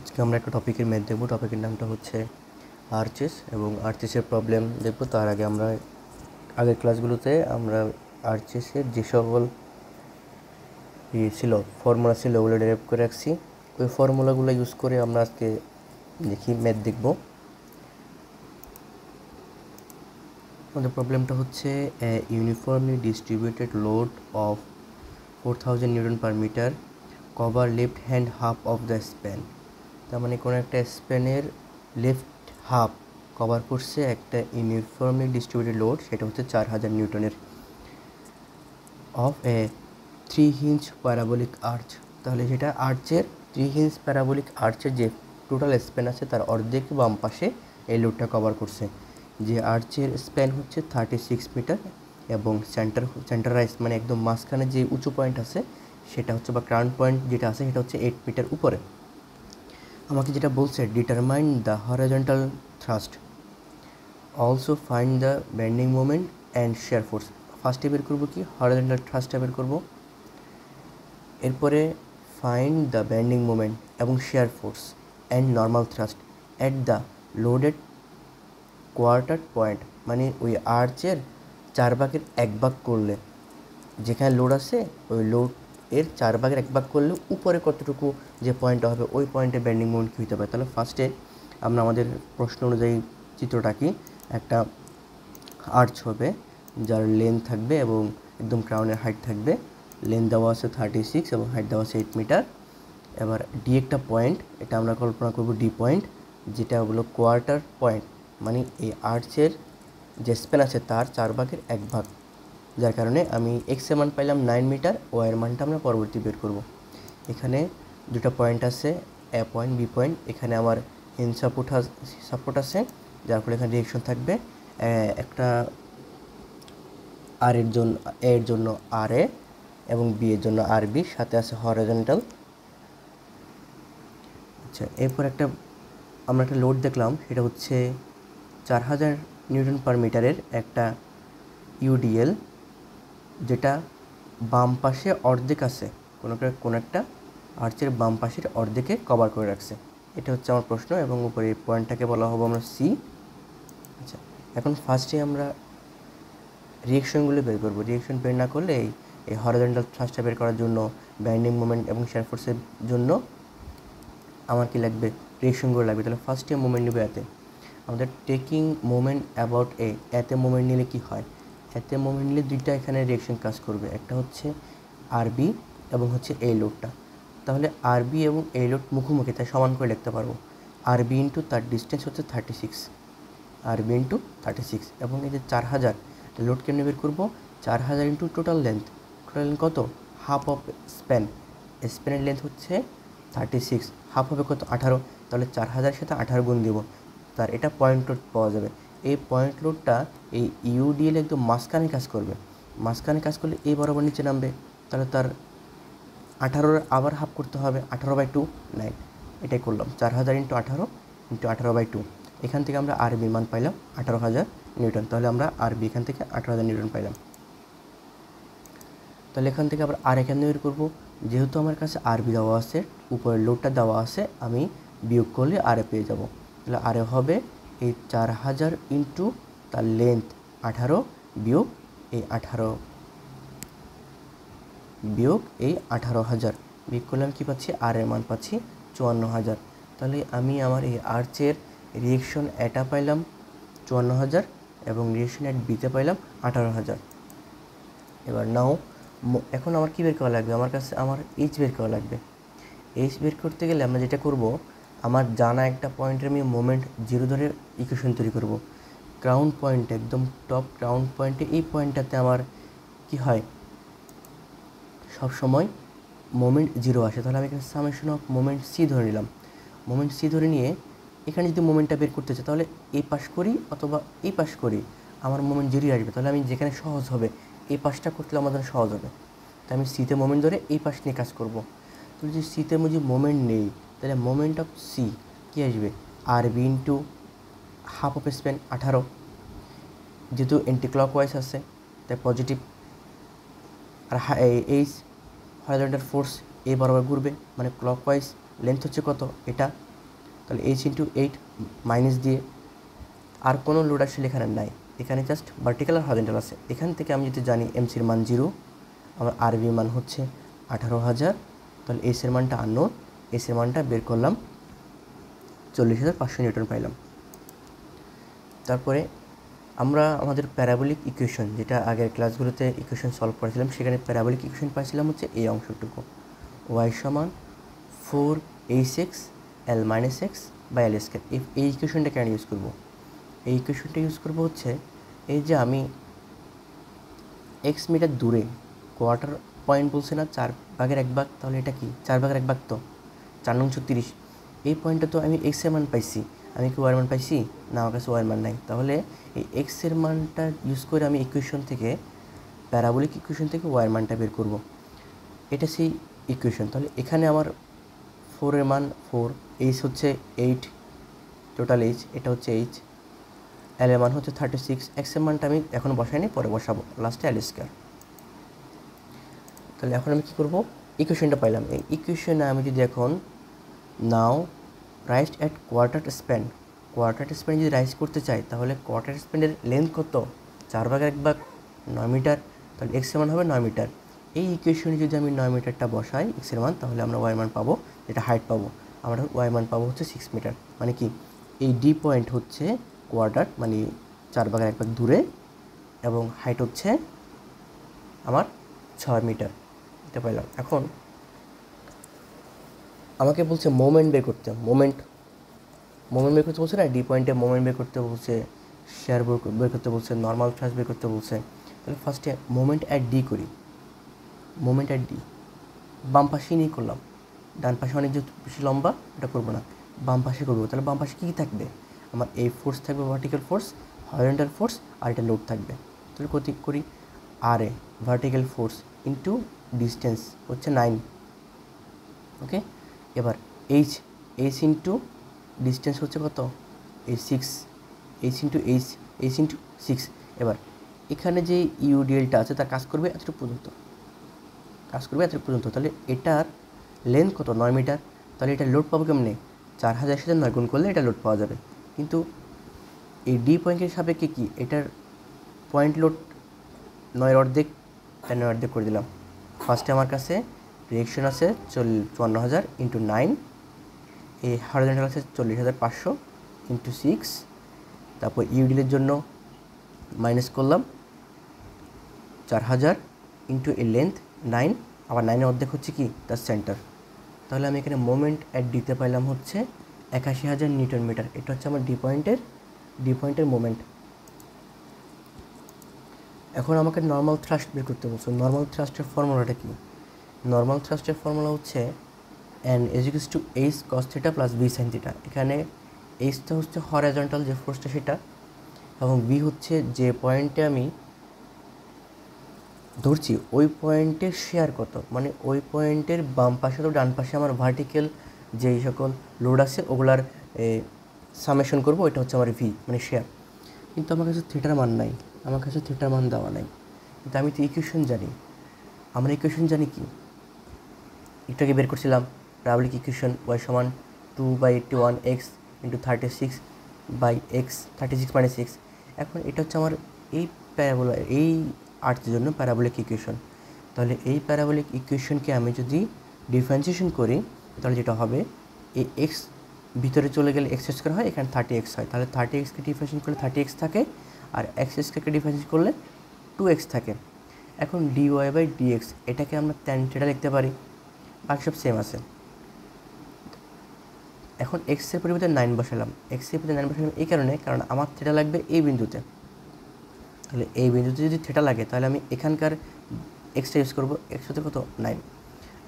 আজকে আমরা একটা টপিকের ম্যাথ দেখব। টপিকের নামটা হচ্ছে আরচেস এবং আরচেসের প্রবলেম দেখব। তার আগে আমরা আগের ক্লাসগুলোতে আমরা আরচেসের যে সকল ছিল ফর্মুলা ছিল ওগুলো ডেরাইভ করে রাখছি। ওই ফর্মুলাগুলো ইউজ করে আমরা আজকে দেখি ম্যাথ দেখব। আমাদের প্রবলেমটা হচ্ছে uniformly distributed load of 4000 newton per metre cover left hand half of the span. তার মানে কোনো একটা স্প্যানের লেফট হাফ কভার করছে একটা ইউনিফর্মলি ডিস্ট্রিবিউটেড লোড, সেটা হচ্ছে 4000 নিউটনের, of A 3 inch parabolic arch. তাহলে সেটা আর্চের 3 ইঞ্চ প্যারাবোলিক আর্চের যে টোটাল স্প্যান আছে তার অর্ধেক বাম পাশে এই লোডটা কভার করছে। যে আর্চের স্প্যান হচ্ছে 36 মিটার এবং সেন্টারাইজ মানে একদম মাঝখানে যে উঁচু পয়েন্ট আছে সেটা হচ্ছে বা ক্রাউন পয়েন্ট যেটা আছে সেটা হচ্ছে 8 মিটার উপরে। আমাকে যেটা বলছে determine the horizontal thrust, also find the bending moment and share force. ফার্স্টে বের করবো কি হরাইজন্টাল থ্রাস্টটা বের করবো, এরপরে ফাইন্ড দ্য বেন্ডিং মোমেন্ট এবং share force and normal thrust at the loaded quarter point. মানে ওই আর্চের 4/1 করলে যেখানে লোড আছে ওই লোড এর 4/1 করলে উপরে কতটুকু যে পয়েন্টটা হবে ওই পয়েন্টে বেন্ডিং মোমেন্ট কী হতে পারে। তাহলে ফার্স্টে আমরা আমাদের প্রশ্ন অনুযায়ী চিত্রটা কি, একটা আর্চ হবে যার লেন্থ থাকবে এবং একদম ক্রাউনের হাইট থাকবে। লেন্থ দেওয়া আছে 36 এবং হাইট দেওয়া আছে 8 মিটার। এবার ডি একটা পয়েন্ট, এটা আমরা কল্পনা করব ডি পয়েন্ট, যেটা হলো কোয়ার্টার পয়েন্ট, মানে এই আর্চের যে স্প্যান আছে তার 4/1, যার কারণে আমি এক্স এর মান পাইলাম 9 মিটার, ওয়াই এর মানটা আমরা পরবর্তী বের করব। এখানে দুটো পয়েন্ট আছে, এ পয়েন্ট বি পয়েন্ট। এখানে আমার হিন সাপোর্ট আছে, যার ফলে এখানে ডিরেকশন থাকবে একটা আর এর জন্য আর এ এবং বি এর জন্য আর বি, সাথে আছে হরাইজন্টাল। আচ্ছা, এরপর আমরা একটা লোড দেখলাম, সেটা হচ্ছে 4000 নিউটন পার মিটারের একটা ইউডিএল, যেটা বাম পাশে অর্ধেক আছে, কোনো একটা আর্চের বাম পাশের অর্ধেকে কভার করে রাখছে। এটা হচ্ছে আমার প্রশ্ন এবং উপরে এই পয়েন্টটাকে বলা হবে আমরা সি। আচ্ছা, এখন ফার্স্টে আমরা রিয়েকশনগুলো বের করবো। রিয়েকশন বের না করলে এই হরাইজন্টাল থ্রাস্টটা বের করার জন্য, বাইন্ডিং মোমেন্ট এবং শেয়ার ফোর্সের জন্য আমার কি লাগবে, রিয়েকশনগুলো লাগবে। তাহলে ফার্স্টে মোমেন্ট নেবে এতে, আমাদের টেকিং মোমেন্ট অ্যাবাউট এতে মোমেন্ট নিলে কি হয়, এতে মোমেন্ট নিলে দুইটা এখানে রিয়েকশন কাজ করবে, একটা হচ্ছে আরবি এবং হচ্ছে এই লোডটা। তাহলে আরবি এবং এই লোড মুখোমুখি, তাই সমান করে লিখতে পারবো। আরবি ইন্টু তার ডিস্টেন্স হচ্ছে 36, আরবি ইন্টু 36, এবং এই যে 4000 লোড কেমনে বের করবো, 4000 ইন্টু টোটাল লেন্থ কত, হাফ অফ স্প্যান, স্প্যানের লেন্থ হচ্ছে 36, হাফ হবে কত 18, তাহলে 4000 সাথে 18 গুণ দিব, তার এটা পয়েন্ট লোড পাওয়া যাবে। এই পয়েন্ট লোডটা এই ইউডিএল একদম মাঝখানে কাজ করবে, মাঝখানে কাজ করলে এই বরাবর নিচে নামবে, তাহলে তার 18 আবার হাফ করতে হবে, 18/2 9, এটাই করলাম 4000 ইন্টু 18 ইন্টু 18/2। এখান থেকে আমরা আরবি মান পাইলাম 18,000 নিউটন, তাহলে আমরা আরবি এখান থেকে 18,000 নিউটন পাইলাম। তাহলে এখান থেকে আবার আর এখান বের করবো, যেহেতু আমার কাছে আরবি দেওয়া আছে, উপরের লোডটা দেওয়া আছে, আমি বিয়োগ করলে আরে পেয়ে যাব। তাহলে আরে হবে এই 4000 ইন্টু তার লেন্থ 18 বিয়োগ এই 18,000 বিয়োগ করলে আমি কী পাচ্ছি, আর এর মান পাচ্ছি 54,000। তাহলে আমি আমার এই আর্চের রিয়েকশন এটা পাইলাম 54,000 এবং রিয়েকশন অ্যাট বিতে পাইলাম 18,000। এবার নাও এখন আমার কী বের করা লাগবে, আমার কাছে আমার এইচ বের করা লাগবে। এইচ বের করতে গেলে আমরা যেটা করব, আমার জানা একটা পয়েন্টের আমি মোমেন্ট জিরো ধরে ইকুয়েশন তৈরি করব। ক্রাউন পয়েন্ট, একদম টপ ক্রাউন পয়েন্টে এই পয়েন্টটাতে আমার কি হয়, সব সময় মোমেন্ট জিরো আসে। তাহলে আমি এখানে সামেশন অফ মোমেন্ট সি ধরে নিলাম। মোমেন্ট সি ধরে নিয়ে এখানে যদি মোমেন্টটা বের করতে চাই, তাহলে এই পাশ করি অথবা এই পাশ করি, আমার মোমেন্ট জিরোই আসবে। তাহলে আমি যেখানে সহজ হবে এই পাশটা করতে আমাদের সহজ হবে, তাই আমি সিতে মোমেন্ট ধরে এই পাশ নিয়ে কাজ করব। তাহলে যদি সিতে যদি মোমেন্ট নেই, তাহলে মোমেন্ট অফ সি কী আসবে, আর B into half of span 18, যেহেতু এন্টি ক্লকওয়াইজ আছে তাই পজিটিভ, আর এইচ হরাইজন্টাল ফোর্স এই বরাবর ঘুরবে, মানে ক্লকওয়াইজ লেন্থ হচ্ছে কত, এটা তাহলে এইচ ইন্টু 8 মাইনাস দিয়ে আর কোনো লোড আসলে এখানে নাই, এখানে জাস্ট ভার্টিক্যাল আর হরিজন্টাল আছে। এখান থেকে আমি যদি জানি এমসির মান 0, আমার আরবির মান হচ্ছে 18,000, তাহলে এসের মানটা আননোন, এসের মানটা বের করলাম 40,500 নিউটন পাইলাম। তারপরে আমরা আমাদের প্যারাবোলিক ইকুয়েশন, যেটা আগের ক্লাসগুলোতে ইকুয়েশন সলভ করেছিলাম, সেখানে প্যারাবোলিক ইকুয়েশন পাইছিলাম হচ্ছে এই অংশটুকু, y সমান 4h(x) l minus X by L square. এই ইকুয়েশনটা কেন ইউজ করবো? এই ইকুয়েশনটা ইউজ করবো হচ্ছে এই যে আমি এক্স মিটার দূরে কোয়ার্টার পয়েন্ট বলছে না, 4/1 তাহলে এটা কি 4/1 তো 4 নং 36, এই পয়েন্টটা তো আমি এক্সের মান পাইছি, আমি কি ওয়ার মান পাইছি না? আমার কাছে ওয়ার মান নাই। তাহলে এই এক্সের মানটা ইউজ করে আমি ইকুয়েশন থেকে, প্যারাবোলিক ইকুয়েশন থেকে ওয়ার মানটা বের করব, এটা সেই ইকুয়েশন। তাহলে এখানে আমার 4-এর মান 4, এইচ হচ্ছে 8 টোটাল এইচ, এটা হচ্ছে এইচ, এল এর মান হচ্ছে 36, এক্সের মানটা আমি এখন বসাইনি, পরে বসাবো লাস্টে এল স্কয়ার। তাহলে এখন আমি কী করবো, ইকুয়েশনটা পাইলাম, এই ইকুয়েশনে আমি যদি এখন now rise at quarter span, quarter span যদি রাইজ করতে চাই, তাহলে কোয়ার্টার স্প্যানের লেন্থ কত? 4/1 9 মিটার, তাহলে এক্সের মান হবে 9 মিটার। এই ইকুয়েশনে যদি আমি 9 মিটারটা বসাই এক্সের মান, তাহলে আমরা ওয়াই মান পাবো, যেটা হাইট পাবো, আমরা ওয়াই মান পাবো হচ্ছে 6 মিটার। মানে কি এই ডি পয়েন্ট হচ্ছে কোয়ার্টার, মানে 4/1 দূরে, এবং হাইট হচ্ছে আমার 6 মিটার, এটা পাইলাম। এখন আমাকে বলছে মোমেন্ট বের করতে, মোমেন্ট বের করতে বলছে না, ডি পয়েন্টে মোমেন্ট বের করতে বলছে, শেয়ার বের করতে বলছে, নর্মাল থ্রাস্ট বের করতে বলছে। তাহলে ফার্স্টে মোমেন্ট অ্যাট ডি করি, মোমেন্ট অ্যাট ডি বাম পাশেই নিয়ে করলাম, ডান পাশে অনেক যেহেতু বেশি লম্বা এটা করবো না, বাম পাশে করবো। তাহলে বাম পাশে কী কী থাকবে? আমার এই ফোর্স থাকবে, ভার্টিক্যাল ফোর্স, হরিজন্টাল ফোর্স, আর এটা লোড থাকবে। তাহলে করি আর এ ভার্টিক্যাল ফোর্স ইন্টু ডিস্টেন্স হচ্ছে 9, ওকে। এবার এইচ ইন্টু ডিস্টেন্স হচ্ছে কত? এই 6, এইচ ইন্টু এইচ ইন্টু 6। এবার এখানে যে ইউডিএলটা আছে তার কাজ করবে এতটুকু পর্যন্ত, তাহলে এটার লেন্থ কত? 9 মিটার। তাহলে এটা লোড পাবো কেমনে? 4000 সাথে 9 গুণ করলে এটা লোড পাওয়া যাবে। কিন্তু এই ডি পয়েন্টের সাপেক্ষে কি এটার পয়েন্ট লোড 9 অর্ধেক, 10 অর্ধেক করে দিলাম। ফার্স্টে আমার কাছে রিয়েকশন আছে 54,000 ইন্টু 9, এই হরিজন্টাল আছে 40,500 ইন্টু 6, তারপর ইউডিলের জন্য মাইনাস করলাম 4000 ইন্টু এই লেন্থ 9, আবার 9-এর অর্ধেক হচ্ছে কি তার সেন্টার। তাহলে আমি এখানে মোমেন্ট অ্যাট দিতে পাইলাম হচ্ছে 81,000 নিউটন মিটার। এটা হচ্ছে আমার ডি পয়েন্টের মোমেন্ট। এখন আমাকে নর্মাল থ্রাস্ট বের করতে বলছো। নর্মাল থ্রাস্টের ফর্মুলাটা কি? নর্মাল থ্রাস্টের ফর্মুলা হচ্ছে n is two H cos theta plus B sine theta. এখানে এইচটা হচ্ছে হরিজন্টাল যে ফোর্সটা সেটা, এবং বি হচ্ছে যে পয়েন্টে আমি ধরছি ওই পয়েন্টের শেয়ার কত, মানে ওই পয়েন্টের বাম পাশে তো ডান পাশে আমার ভার্টিক্যাল যেই সকল লোড আছে ওগুলার সামেশন করবো, ওইটা হচ্ছে আমার ভি মানে শেয়ার। কিন্তু আমার কাছে থিটার মান নাই, আমার কাছে থিটার মান দেওয়া নাই, কিন্তু আমি তো ইকুয়েশন জানি। আমরা ইকুয়েশন জানি কি, একটু আগে বের করছিলাম প্যারাবোলিক ইকুয়েশন, ওয়াই সমান 2/81x ইন্টু 36/x, 36 - 6। এখন এটা হচ্ছে আমার এই প্যারাবোলা, এই আর্টের জন্য প্যারাবোলিক ইকুয়েশন। তাহলে এই প্যারাবোলিক ইকুয়েশনকে আমি যদি ডিফারেন্সিয়েশন করি, তাহলে যেটা হবে এই এক্স ভিতরে চলে গেলে এক্স স্কোয়ার হয়, এখানে 30x হয়। তাহলে 30xকে ডিফারেন্সিয়েট করলে 30x থাকে, আর এক্স স্কোয়ারকে ডিফারেন্সিয়েট করলে 2x থাকে। এখন dy/dx এটাকে আমরা tan থিটা লিখতে পারি, বাকি সব সেম আছে। এখন এক্সের পরিবর্তে 9 বসালাম, এই কারণে, কারণ আমার থিটা লাগবে এই বিন্দুতে। তাহলে এই বিন্দুতে যদি থিটা লাগে, তাহলে আমি এখানকার এক্সটা ইউজ করবো, এক্স হতে কত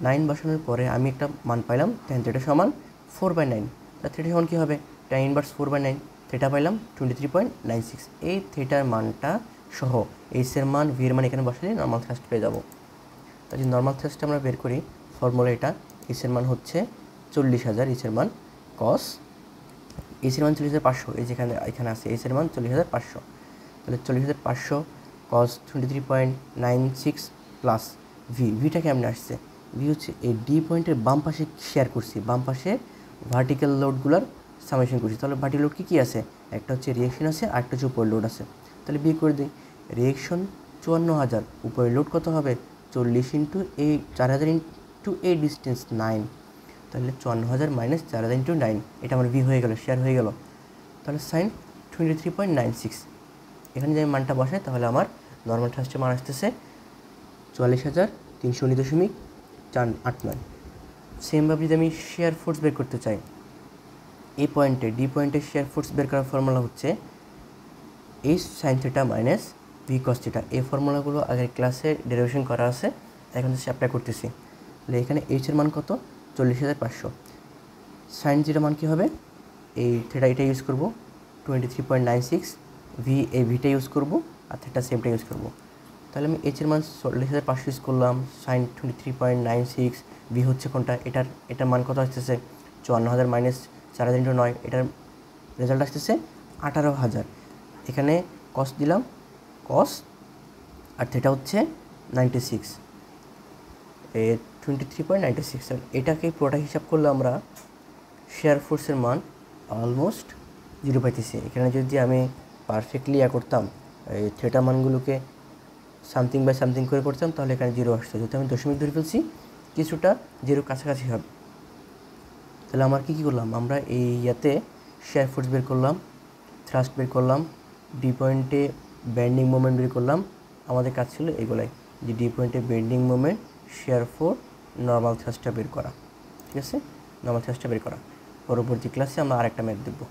9 বসানোর পরে আমি একটা মান পাইলাম tan থিটা সমান 4/9। তাহলে থিটা সমান কী হবে? tan ইনভার্স 4/9, থিটা পাইলাম 23.96। এই থিটার মানটা সহ এইচের মান, ভি এর মান এখানে বসালে নর্মাল থ্রাস্ট পেয়ে যাবো। তাহলে নর্মাল থ্রাস্টটা আমরা বের করি, ফর্মুলা এটা, এইচের মান হচ্ছে 40,000, এইচের মান কস, এইচের মান 40,500, এই যেখানে এখানে আছে এইচের মান 40,500। তাহলে 40,500 কস 23.96 প্লাস ভিটা কেমন আসছে? ভি হচ্ছে এই ডি পয়েন্টের বাম পাশে শেয়ার করছি, বাম পাশে ভার্টিক্যাল লোডগুলোর সামেশন করছি। তাহলে বাটি লোড কী কী আছে, একটা হচ্ছে রিয়েকশন আছে, আর একটা হচ্ছে উপরের লোড আছে। তাহলে বিয়োগ করে দিই, রিয়েকশন 54,000, উপরের লোড কত হবে 40 ইন্টু এই 4,000 ইন্টু এই ডিস্টেন্স 9, তাহলে 54,000 মাইনাস 4,000 ইন্টু 9, এটা আমার ভি হয়ে গেল, শেয়ার হয়ে গেল। তাহলে সাইন 23.96, এখানে যদি আমি মানটা বসাই তাহলে আমার নর্মাল থ্রাস্টের মান আসতেছে 44,319.489। সেমভাবে যদি আমি শেয়ার ফোর্স বের করতে চাই, এই পয়েন্টে ডি পয়েন্টে শেয়ার ফোর্স বের করার ফর্মুলা হচ্ছে H sine theta minus V cos theta. এই ফর্মুলাগুলো আগের ক্লাসে ডেরিভেশন করা আছে, এখন হচ্ছে অ্যাপ্লাই করতেছি। তাহলে এখানে এইচের মান কত 40,500, সাইন থিটার মান কী হবে, এই থিটা এটা ইউজ করবো 23.96, ভি এই ভিটা ইউজ করবো, আর থিটা সেমটা ইউজ করবো। তাহলে আমি এইচের মান 40,500 ইউজ করলাম, সাইন 23.96, ভি হচ্ছে কোনটা, এটার মান কত আসতেছে 54,000 মাইনাস 4,000 ইন্টু 9, এটার রেজাল্ট আসতেছে 18,000। এখানে কস দিলাম, কস, আর থিটা হচ্ছে 96, 23.96। এটাকে পুরোটা হিসাব করলে আমরা শেয়ার ফোর্সের মান অলমোস্ট 0 পাইতেছি। এখানে যদি আমি পারফেক্টলি করতাম, এই থিটা মানগুলোকে সামথিং বাই সামথিং করে করতাম, তাহলে এখানে 0 আসতো। যেহেতু আমি দশমিক ধরে ফেলছি, কিছুটা 0 কাছাকাছি হবে। তাহলে আমার কী করলাম, আমরা এই ইয়াতে শেয়ার ফোর্স বের করলাম, থ্রাস্ট বের করলাম, ডি পয়েন্টে বেন্ডিং মোমেন্ট বের করলাম। আমাদের কাজ ছিল এগুলাই, যে ডি পয়েন্টে bending moment, shear force, normal থ্রাস্টটা বের করা। ঠিক আছে, নর্মাল থ্রাস্টটা বের করা। পরবর্তী ক্লাসে আমরা আরেকটা ম্যাথ দেখব।